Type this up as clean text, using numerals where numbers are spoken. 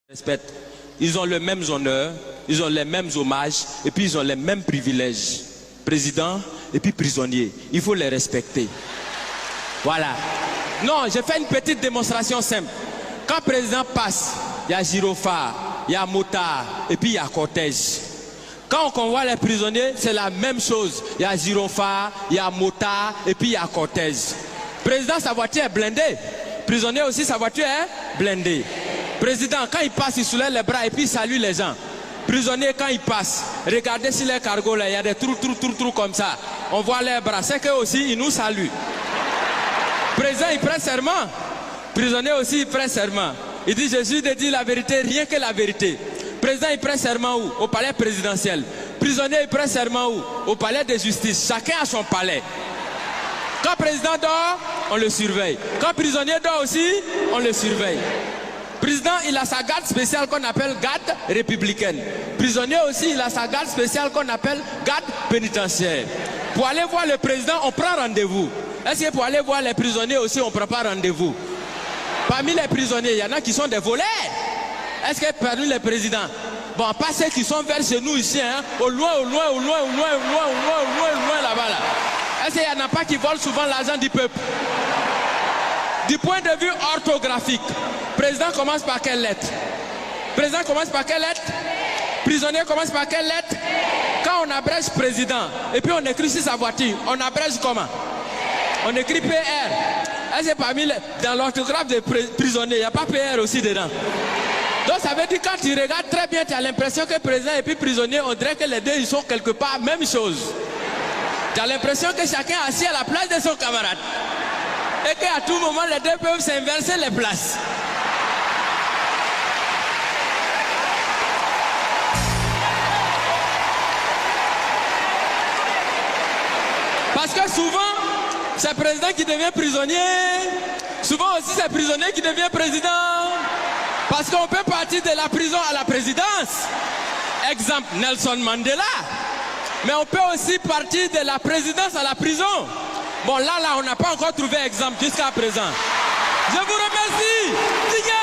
respectent. Ils ont les mêmes honneurs, ils ont les mêmes hommages et puis ils ont les mêmes privilèges. Président et puis prisonnier. Il faut les respecter. Voilà. Non, j'ai fait une petite démonstration simple. Quand le président passe, il y a gyrophare, il y a motard et puis il y a cortège. Quand on convoie les prisonniers, c'est la même chose. Il y a gyrophare, il y a motard et puis il y a cortège. Président, sa voiture est blindée. Prisonnier aussi, sa voiture est blindée. Président, quand il passe, il soulève les bras et puis il salue les gens. Prisonnier, quand il passe, regardez sur les cargos là, il y a des trous comme ça. On voit les bras. C'est qu'eux aussi, ils nous saluent. Président, il prête serment. Prisonnier aussi, il prête serment. Il dit, je suis de dire la vérité, rien que la vérité. Président, il prête serment où? Au palais présidentiel. Prisonnier, il prête serment où? Au palais de justice. Chacun a son palais. Quand président dort, on le surveille. Quand prisonnier dort aussi, on le surveille. Président, il a sa garde spéciale qu'on appelle garde républicaine. Prisonnier aussi, il a sa garde spéciale qu'on appelle garde pénitentiaire. Pour aller voir le président, on prend rendez-vous. Est-ce que pour aller voir les prisonniers aussi, on ne prend pas rendez-vous? Parmi les prisonniers, il y en a qui sont des voleurs. Est-ce que parmi les présidents, bon, pas ceux qui sont vers chez nous ici, hein, au loin là-bas là. Est-ce qu'il n'y en a pas qui volent souvent l'argent du peuple? Du point de vue orthographique, président commence par quelle lettre? Président commence par quelle lettre? Prisonnier commence par quelle lettre? Quand on abrège président, et puis on écrit sur sa voiture, on abrège comment? On écrit PR. Est-ce que parmi dans l'orthographe des prisonniers, il n'y a pas PR aussi dedans? Donc ça veut dire quand tu regardes très bien, tu as l'impression que président et puis prisonnier, on dirait que les deux ils sont quelque part même chose. Tu as l'impression que chacun est assis à la place de son camarade. Et qu'à tout moment, les deux peuvent s'inverser les places. Parce que souvent, c'est le président qui devient prisonnier. Souvent aussi, c'est le prisonnier qui devient président. Parce qu'on peut partir de la prison à la présidence. Exemple, Nelson Mandela. Mais on peut aussi partir de la présidence à la prison. Bon, là, on n'a pas encore trouvé exemple jusqu'à présent. Je vous remercie.